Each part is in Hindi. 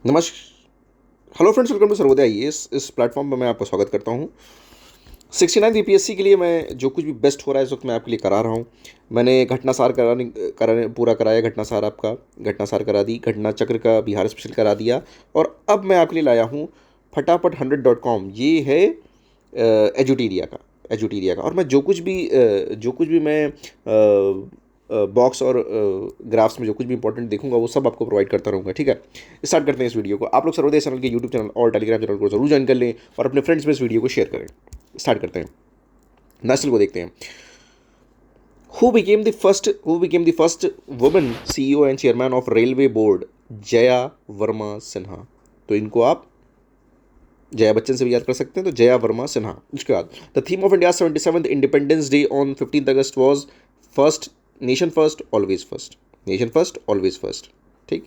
नमस्कार। Hello friends, welcome to Sarvodaya IAS. इस प्लेटफॉर्म पर मैं आपका स्वागत करता हूं। 69 यूपीएससी के लिए मैं जो कुछ भी बेस्ट हो रहा है इस वक्त मैं आपके लिए करा रहा हूं। मैंने घटनासार कराने पूरा कराया। घटनासार आपका घटनासार करा दी, घटना चक्र का बिहार स्पेशल करा दिया। और अब मैं आपके लिए लाया हूं फटाफट100.com। ये है एजुटीरिया का। और मैं जो कुछ भी मैं बॉक्स और ग्राफ्स में जो कुछ भी इंपॉर्टेंट देखूंगा वो सब आपको प्रोवाइड करता रहूंगा। ठीक है, स्टार्ट करते हैं इस वीडियो को। आप लोग सर्वोदय चैनल के यूट्यूब चैनल और टेलीग्राम चैनल को जरूर ज्वाइन कर लें और अपने फ्रेंड्स में इस वीडियो को शेयर करें। स्टार्ट करते हैं। नेशनल को देखते हैं। Who became the first women CEO and chairman of railway board? Jaya Verma Sinha. तो इनको आप जया बच्चन से भी याद कर सकते हैं, तो जया वर्मा सिन्हा। उसके बाद the theme of India 77th independence day on 15 August was first, nation first always first. Nation first always first. ठीक,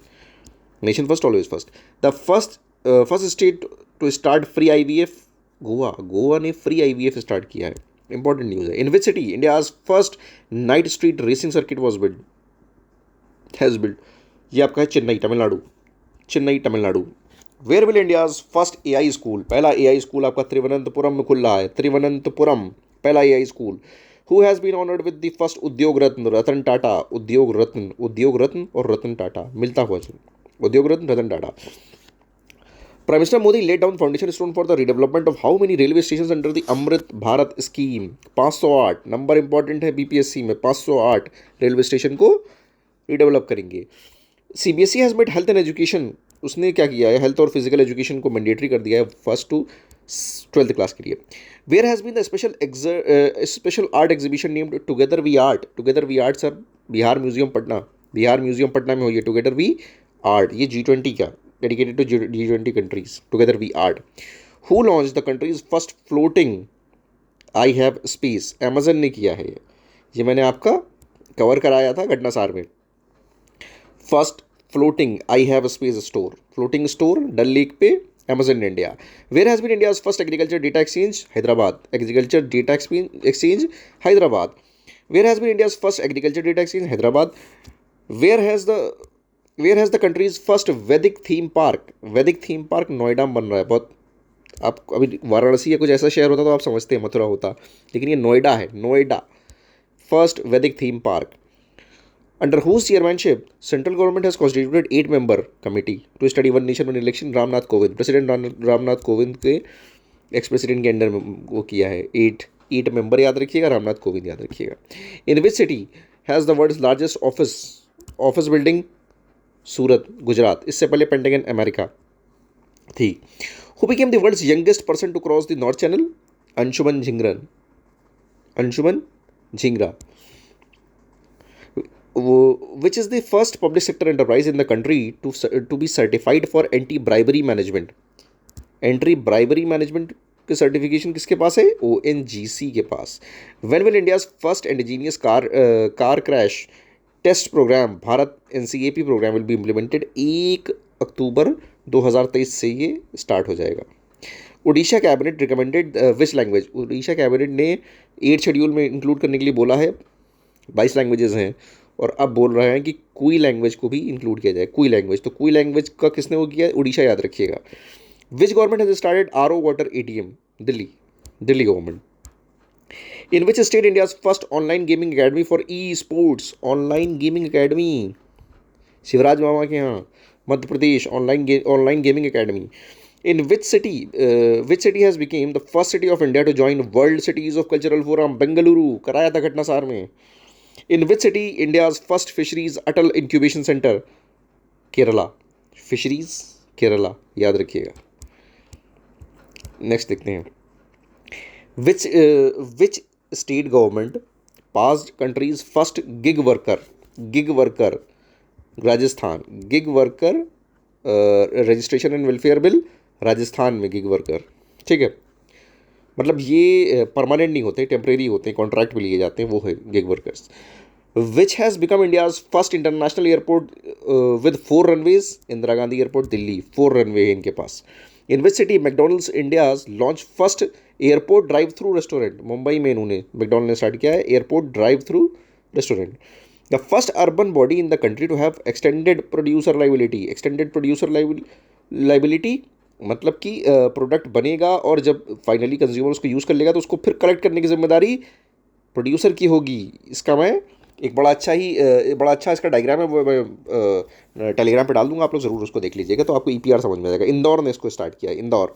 nation first always first. The first state to start free IVF? Goa ने फ्री आईवीएफ स्टार्ट किया है। इंपॉर्टेंट न्यूज है। In which city India's first night street racing circuit was has build? ये आपका है Chennai, Tamil Nadu. Chennai, Tamil Nadu. Where will India's first AI school? पहला एआई स्कूल आपका त्रिवनंतपुरम में खुल रहा है। त्रिवनंतपुरम, पहला AI school. Who has been honoured with the first Udyog Ratna? Ratan Tata. उद्योग रत्न और रतन टाटा मिलता हुआ उद्योग Ratna, Ratan Tata. Prime Minister Modi laid down foundation stone for the redevelopment of how many railway stations under the Amrit Bharat scheme? 508 number important है बीपीएससी में। 508 रेलवे स्टेशन को रिडेवलप करेंगे। CBSE has made health and education, उसने क्या किया है, हेल्थ और फिजिकल एजुकेशन को मैंडेटरी कर दिया है फर्स्ट टू 12th क्लास के लिए। Where has been the special art exhibition named together we art? Together we art sir Bihar museum Patna. Bihar museum Patna में हुई है टुगेदर वी आर्ट। ये G20 का, dedicated to G20 countries, together we art. Who launch the country's first floating I have space? Amazon ने किया है। ये मैंने आपका कवर कराया था घटनासार में। First floating I have space store, floating store Dal lake पे, Amazon India. Where has been India's first agriculture data exchange? Hyderabad. Agriculture data exchange Hyderabad. Where has been India's first agriculture data exchange? Hyderabad. Where has the where has the country's first Vedic theme park? Vedic theme park Noida में बन रहा है। बहुत, आप अभी वाराणसी या कुछ ऐसा शहर होता तो आप समझते हैं मथुरा होता, लेकिन ये नोएडा है। Noida first Vedic theme park. Under whose chairmanship central government has constituted 8-member committee to study one nation one election? Ramnath Kovind, president Ramnath Kovind के एक्स प्रेसिडेंट के अंडर में वो किया है। 8 मेंबर याद रखिएगा, रामनाथ कोविंद याद रखिएगा। In which city has the world's largest office building? Surat, Gujarat. इससे पहले पेंटागन अमेरिका थी। Who became the world's youngest person to cross the North Channel? Anshuman Jhingra. Which is the first public sector enterprise in the country to be certified for anti bribery management? Anti bribery management के सर्टिफिकेशन किसके पास है? ONGC के पास। When will India's first indigenous car crash test program, Bharat NCAP program will be implemented? 1 October 2023 से ये स्टार्ट हो जाएगा। Orissa cabinet recommended which language? Orissa cabinet ने 8 शेड्यूल में इंक्लूड करने के लिए बोला है। 22 लैंग्वेजेस हैं और अब बोल रहे हैं कि कोई लैंग्वेज को भी इंक्लूड किया जाए। कोई लैंग्वेज, तो कोई लैंग्वेज का किसने वो किया है? उड़ीसा, याद रखिएगा। Which government has started RO water ATM? Delhi government. In which state India first online gaming academy for esports? Online gaming academy Shivraj मामा के यहाँ, Madhya Pradesh. Online gaming academy. In which city has become the first city of India to join world cities of cultural forum? Bengaluru, कराया था घटनासार में। In which city India's first fisheries Atal incubation centre? Kerala. Fisheries Kerala, याद रखिएगा। नेक्स्ट देखते हैं। Which state government passed countries first gig worker? Rajasthan. Gig worker registration and welfare bill Rajasthan में, गिग वर्कर। ठीक है, मतलब ये परमानेंट नहीं होते, टेम्परेरी होते हैं, कॉन्ट्रैक्ट पे लिए जाते हैं, वो है gig workers. Which has become India's first international airport with 4 runways? Indira Gandhi airport Delhi, 4 runway है इनके पास। In which city McDonald's India's launch first airport drive through restaurant? Mumbai में इन्होंने, मैकडोनल्ड ने स्टार्ट किया है airport drive through restaurant. The first urban body in the country to have extended producer liability? Liability मतलब कि प्रोडक्ट बनेगा और जब फाइनली कंज्यूमर उसको यूज़ कर लेगा तो उसको फिर कलेक्ट करने की जिम्मेदारी प्रोड्यूसर की होगी। इसका मैं एक बड़ा अच्छा इसका डायग्राम है, वो मैं टेलीग्राम पे डाल दूंगा, आप लोग ज़रूर उसको देख लीजिएगा तो आपको ईपीआर समझ में आएगा। इंदौर ने इसको स्टार्ट किया है, Indore.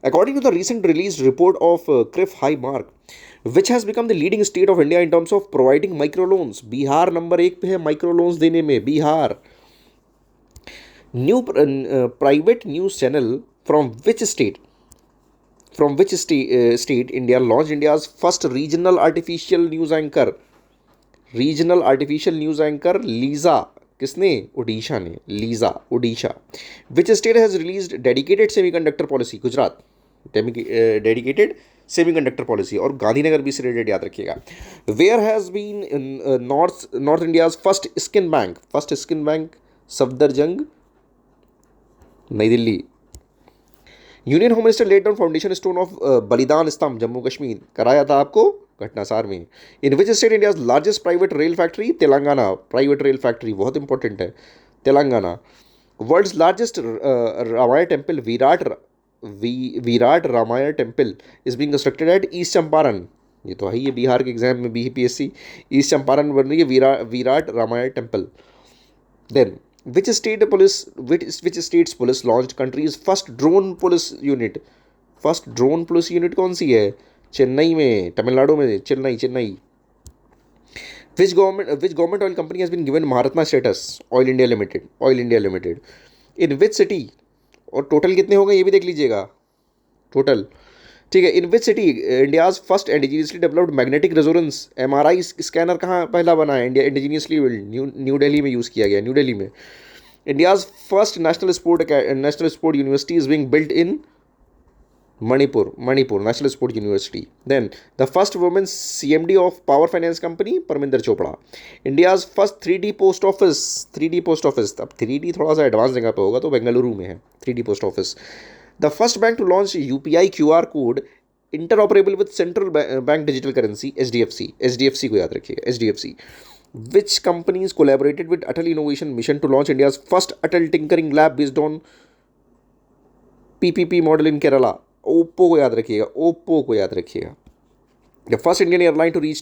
According to the recent released report of CRIF High Mark, which has become the leading state of India in terms of providing microloans, Bihar number 1 पे है माइक्रो लोन्स देने में, Bihar. New private news channel from which state India launched India's first regional artificial news anchor Lisa. किसने? ओडिशा ने, Lisa, Odisha. Which state has released dedicated semiconductor policy? Gujarat, dedicated semiconductor policy. और गांधीनगर भी से रिलेटेड याद रखिएगा। Where has been North India's first skin bank? Safdarjung, New Delhi. Union home minister laid down foundation stone of Balidan Stambh, Jammu Kashmir, कराया था आपको घटनासार में। In which state India largest private rail factory? Telangana, private rail factory बहुत इंपॉर्टेंट है, Telangana. World's largest Ramayan temple, Virat Ramayan temple is being constructed at east Champaran. ये तो है ही, ये बिहार के एग्जाम में बीपीएससी, ईस्ट चंपारण बन रही है Virat Ramayan temple. Then which state's police launched country's first drone police unit? First drone police unit कौन सी है? चेन्नई में, तमिलनाडु में, Chennai. which government oil company has been given Maharatna status? Oil India limited. in which city? और टोटल कितने हो गए ये भी देख लीजिएगा, टोटल, ठीक है। In which city India's first indigenously developed magnetic resonance MRI scanner कहाँ पहला बना है? इंडिया इंडिजीनियसली न्यू दिल्ली में यूज़ किया गया, न्यू दिल्ली में। India's first national sport university is being built in Manipur, national sport university. Then the first women CMD of power finance company, Parminder Chopra. India's first 3D post office, अब 3D थोड़ा सा एडवांस जगह पे होगा तो बेंगलुरु में है 3D post office. The first bank to launch UPI QR code interoperable with central bank digital currency, SDFC को याद रखिएगा, SDFC. Which companies collaborated with Atal Innovation Mission to launch India's first Atal Tinkering Lab based on PPP model in Kerala? Oppo को याद रखिएगा, The first Indian airline to reach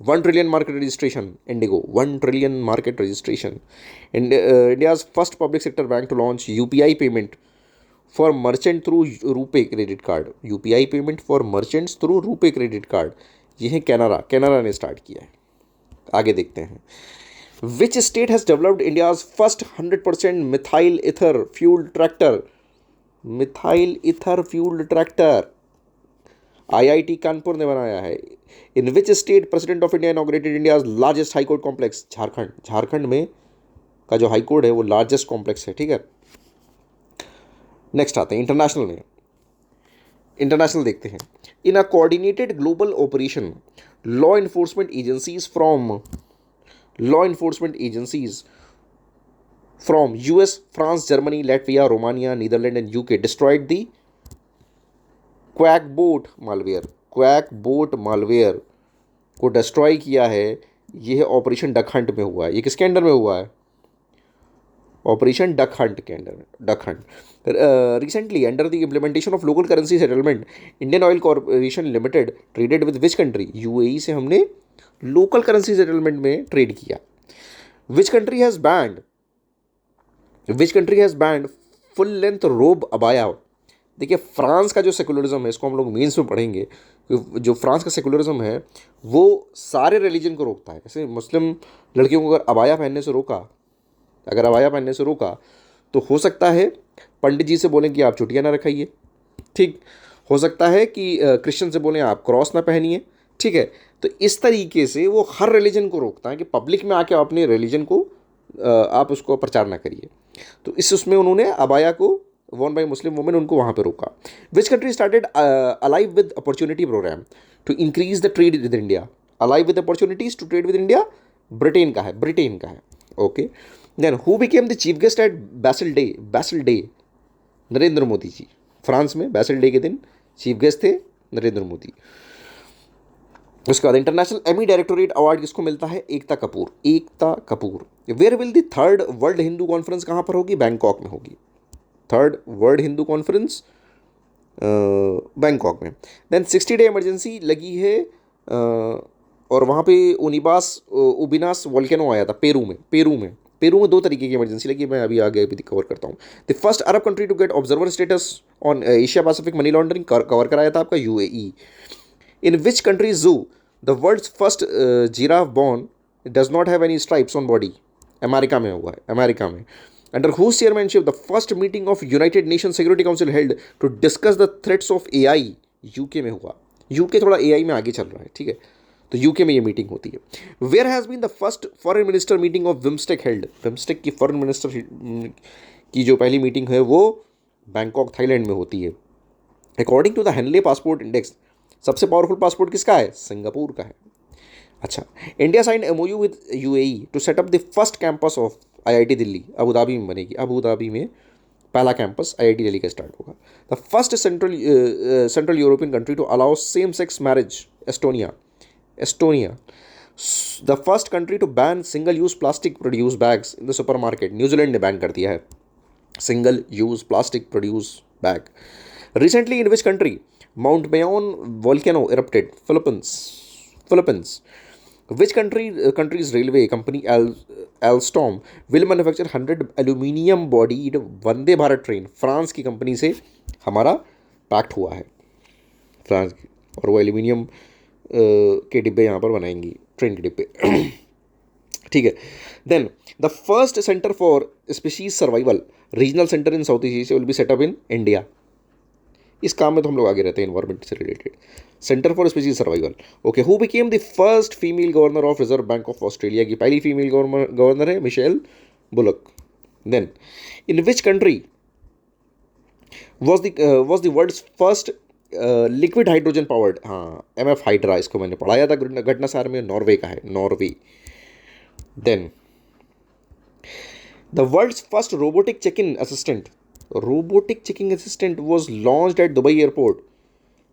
1 trillion market registration, Indigo, 1 trillion market registration. India's first public sector bank to launch UPI payment for merchant through RuPay credit card, UPI payment for merchants through RuPay credit card, ये है कैनरा ने स्टार्ट किया है। आगे देखते हैं। Which state has developed India's first 100% methyl ether fuelled tractor? IIT Kanpur ने बनाया है। In which state president of India inaugurated India's largest high court complex? Jharkhand में का जो हाईकोर्ट है वो लार्जेस्ट कॉम्प्लेक्स है, ठीक है। नेक्स्ट आते हैं इंटरनेशनल में, इंटरनेशनल देखते हैं। In a coordinated global operation law enforcement agencies from US, France, Germany, Latvia, Romania, Netherland and UK destroyed the Qakbot malware को डिस्ट्रॉय किया है। यह ऑपरेशन डक हंट में हुआ है। ये किसके अंडर में हुआ है? ऑपरेशन डक हंट के under. Recently under the implementation of local currency settlement, Indian oil corporation limited traded with which country? UAE से हमने लोकल करेंसी सेटलमेंट में ट्रेड किया। Which country has band full length रोब अबाया? देखिए फ्रांस का जो सेकुलरिज्म है, इसको हम लोग मेंस में पढ़ेंगे। जो फ्रांस का सेकुलरिज्म है वो सारे रिलीजन को रोकता है। जैसे मुस्लिम लड़कियों को अगर अबाया पहनने से रोका तो हो सकता है पंडित जी से बोलें कि आप चुटिया ना रखाइए, ठीक। हो सकता है कि क्रिश्चियन से बोलें आप क्रॉस ना पहनिए, ठीक है। तो इस तरीके से वो हर रिलीजन को रोकता है कि पब्लिक में आके अपने रिलीजन को आप उसको प्रचार ना करिए। तो उसमें उन्होंने अबाया को वॉर्न बाय मुस्लिम वुमेन उनको वहाँ पे रोका। Which country started alive with opportunity program to increase the trade with India? Alive with opportunities to trade with India Britain का है, okay. Then who became the chief guest at Bastille day? Narendra Modi ji. France में बैसल डे के दिन चीफ गेस्ट थे नरेंद्र मोदी। उसके बाद इंटरनेशनल एमी डायरेक्टोरेट अवार्ड किसको मिलता है? Ekta Kapoor. Where will the third world Hindu conference कहाँ पर होगी? बैंकॉक में होगी। Third world Hindu conference Bangkok में। देन 60 डे इमरजेंसी लगी है और वहाँ पे उबिनास वोल्केनो आया था पेरू में 2 तरीके की इमरजेंसी लगी। मैं अभी आगे भी कवर करता हूँ। The first Arab country to get observer status on Asia Pacific money laundering cover कराया था आपका UAE. In which country zoo the world's first giraffe born does not have any stripes on body? America में हुआ है, अमेरिका में। Under whose chairmanship the first meeting of United Nation Security Council held to discuss the threats of AI? UK में हुआ। यूके थोड़ा एआई में आगे चल रहा है, ठीक है, तो यूके में ये मीटिंग होती है। Where has been the first foreign minister meeting of BIMSTEC held? BIMSTEC की फॉरेन मिनिस्टर की जो पहली मीटिंग है वो बैंकॉक थाईलैंड में होती है। According to the Henley passport index सबसे पावरफुल पासपोर्ट किसका है? सिंगापुर का है। अच्छा, India signed MOU with UAE to set up the first campus of IIT Delhi. Abu Dhabi में बनेगी, अबू धाबी में पहला कैंपस आईआईटी दिल्ली का स्टार्ट होगा। The first central European country to allow same sex marriage? Estonia. The first country to ban single use plastic produce bags in the supermarket? New Zealand ने बैन कर दिया है single use plastic produce bag. Recently in which country Mount Mayon volcano erupted? Philippines. Which country's railway company Alstom will manufacture 100 aluminium bodied Vande Bharat train? France की कंपनी से हमारा पैक्ट हुआ है, फ्रांस की, और वो एल्यूमिनियम के डिब्बे यहाँ पर बनाएंगी, ट्रेन के डिब्बे। ठीक है। Then the first centre for species survival regional centre in South East Asia will be set up in India. इस काम में तो हम लोग आगे रहते हैं एनवायरमेंट से related. Centre for species survival. Okay, who became the first female governor of Reserve Bank of Australia? की पहली फीमेल गवर्नर है Michele Bullock. Then in which country was the world's first liquid hydrogen powered? हाँ, MF हाइड्रा, इसको मैंने पढ़ाया था घटनासार में, नॉर्वे का है, Norway. Then the world's first robotic checking assistant was launched at Dubai airport?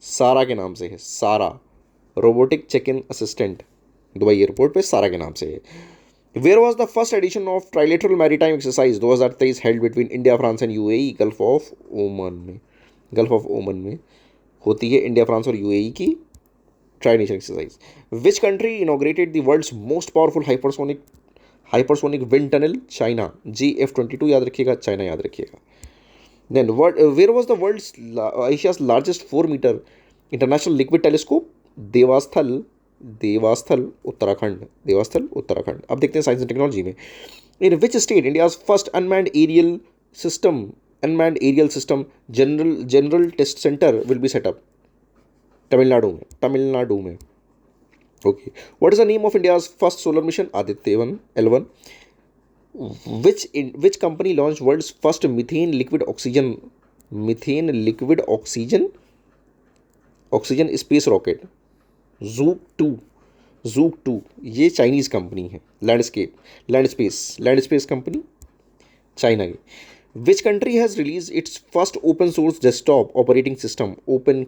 Sara के नाम से है, सारा। Robotic check in assistant Dubai airport पे सारा के नाम से है। Where was the first edition of trilateral maritime exercise 2023 held between India France and UAE? Gulf of Oman में होती है इंडिया फ्रांस और यूएई की tri nation exercise. Which country inaugurated the world's most powerful hypersonic wind tunnel? China. GF-22 याद रखिएगा, चाइना याद रखिएगा। Then where was the world's Asia's largest 4-meter international liquid telescope? देवास्थल Uttarakhand. अब देखते हैं साइंस एंड टेक्नोलॉजी में। In which state India's first unmanned aerial system general test centre will be set up? Tamil Nadu में। Okay, what is the name of India's first solar mission? Aditya L1। Which company launched world's first methane liquid oxygen space rocket? Zook 2 ये चाइनीज कंपनी है। लैंड स्पेस कंपनी चाइना की। Which country has released its first open source desktop operating system? Open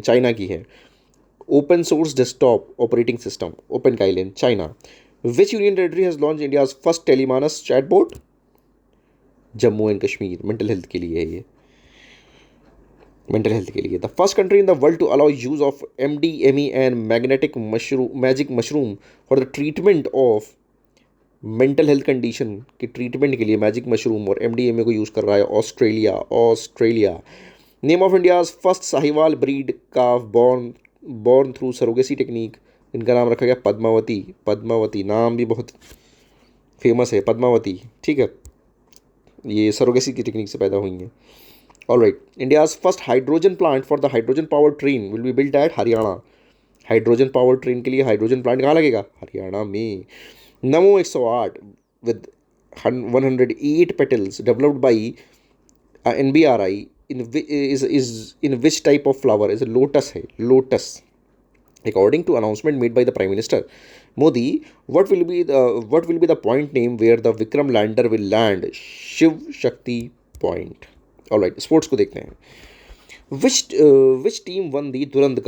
China की है। Open source desktop operating system open Kylin China. Which union territory has launched India's first telemanus chatbot? Jammu and Kashmir. Mental health के लिए है ये, मेंटल हेल्थ के लिए। The first country in the world to allow use of MDMA and magic mushroom for the treatment of mental health condition के ट्रीटमेंट के लिए मैजिक मशरूम और MDMA को यूज़ कर रहा है Australia. Name of India's first Sahiwal breed calf born through surrogacy technique? इनका नाम रखा गया पद्मावती। नाम भी बहुत फेमस है, पद्मावती, ठीक है। ये सरोगेसी की टेक्निक से पैदा हुई हैं। Alright, India's first hydrogen plant for the hydrogen power train will be built at Haryana. Hydrogen power train के लिए हाइड्रोजन प्लांट कहाँ लगेगा? हरियाणा में। नमो 108 with 108 petals developed by NBRI in which type of flower? is lotus. According to announcement made by the Prime Minister Modi, what will be the point name where the Vikram lander will land? Shiv Shakti Point. All right, sports को देखते हैं। Which team won the Durand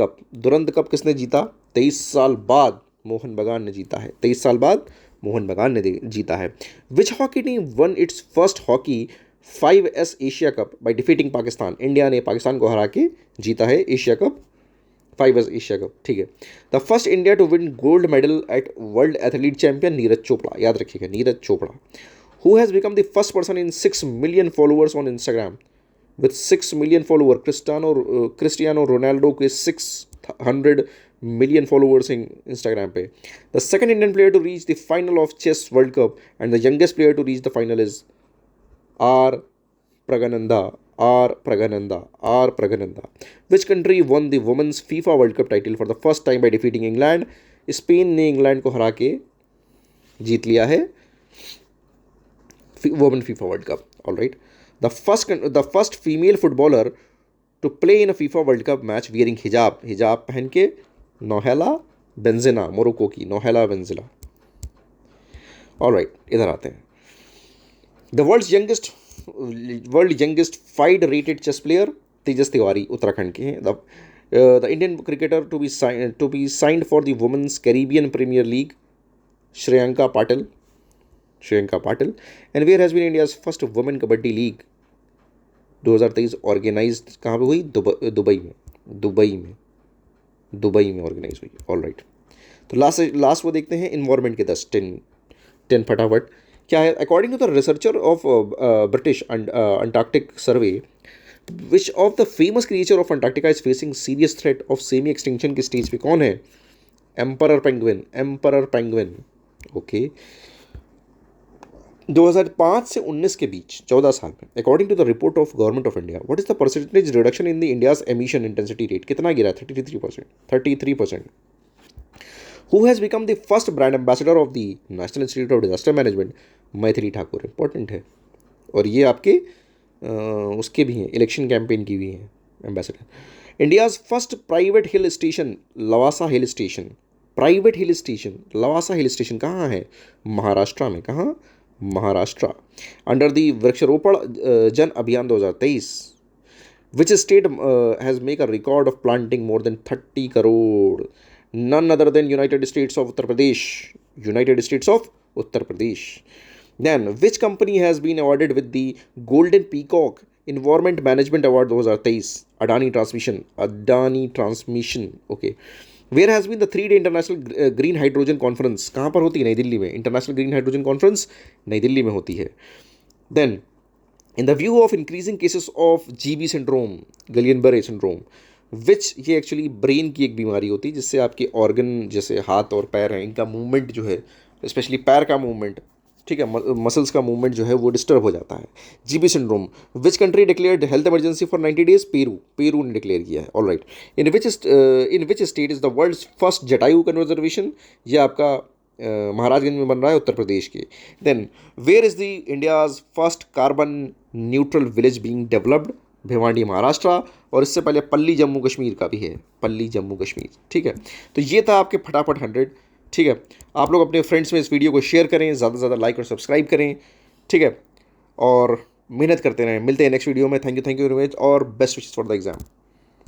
Cup? किसने जीता? 23 साल बाद मोहन बगान ने जीता है। 23 साल बाद मोहन बगान ने जीता है। Which hockey team won its first hockey 5S Asia cup by defeating Pakistan? India ने पाकिस्तान को हरा के जीता है Asia cup, 5S Asia cup, ठीक है। The first India to win gold medal at world athlete champion Neeraj Chopra, याद रखिएगा Neeraj Chopra. Who has become the first person in 6 million followers on Instagram with 6 million follower? Cristiano Ronaldo के 600 मिलियन फॉलोअर्स इन इंस्टाग्राम पे। The second Indian player to reach the final of chess world cup and the youngest player to reach the final is R Pragananda. Which country won the Women's FIFA World Cup title for the first time by defeating England? Spain ने इंग्लैंड को हरा के जीत लिया है women FIFA world cup. Alright, the first female footballer to play in a FIFA world cup match wearing हिजाब पहन के, नौहेला बेंजेना, मोरक्को की नौहेला बेंजेला। ऑलराइट, इधर आते हैं। The world youngest 5 rated chess player Tejas Tiwari Uttarakhand के हैं। The Indian cricketer to be signed for the Women's Caribbean Premier League Shreyanka Patil. And where has been India's first women kabaddi league 2023 organise कहाँ पे हुई? दुबई में ऑर्गेनाइज हुई। ऑलराइट, तो लास्ट वो देखते हैं इन्वायरमेंट के 10 फटाफट क्या है। According to the researcher of British Antarctic survey, which of the famous creature of Antarctica is facing serious threat of semi extinction के स्टेज पे? कौन है? Emperor penguin. ओके, 2005 से 19 के बीच 14 साल में, according to the report of government of India, what is the percentage reduction in the India's emission intensity rate? कितना गिरा? 33%। Who has become the first brand ambassador of the National Institute of Disaster Management? Maithili Thakur. Important है, और ये आपके उसके भी हैं, इलेक्शन कैंपेन की भी हैं ambassador. India's first private hill station Lavasa hill station कहाँ है? महाराष्ट्र में। कहाँ? महाराष्ट्र। अंडर दी वृक्षारोपण जन अभियान 2023, विच state has make a record of planting more than 30 crore? None other than United States of Uttar Pradesh. Then, which company has been awarded with the Golden Peacock Environment Management Award 2023? Adani Transmission. Okay. Where has been the 3-day International Green Hydrogen Conference? कहाँ पर होती है? नई दिल्ली में। International Green Hydrogen Conference नई दिल्ली में होती है। Then, in the view of increasing cases of GB syndrome, Guillain-Barré syndrome, विच ये एक्चुअली ब्रेन की एक बीमारी होती है जिससे आपके ऑर्गन जैसे हाथ और पैर हैं, इनका मूवमेंट जो है, स्पेशली पैर का मूवमेंट, ठीक है, मसल्स का मूवमेंट जो है वो डिस्टर्ब हो जाता है। GB syndrome. Which country declared health emergency for 90 days? Peru ने डिक्लेयर किया है। Alright, in which state is the world's first Jatayu conservation? ये आपका महाराजगंज में बन रहा है, उत्तर प्रदेश के। Then, where is the India's first carbon neutral village being developed? Bhiwadi Maharashtra. और इससे पहले पल्ली जम्मू कश्मीर का भी है, ठीक है। तो ये था आपके फटाफट 100, ठीक है। आप लोग अपने फ्रेंड्स में इस वीडियो को शेयर करें, ज़्यादा से ज़्यादा लाइक और सब्सक्राइब करें, ठीक है, और मेहनत करते रहें। मिलते हैं नेक्स्ट वीडियो में। थैंक यू वेरी मच और best wishes for the exam.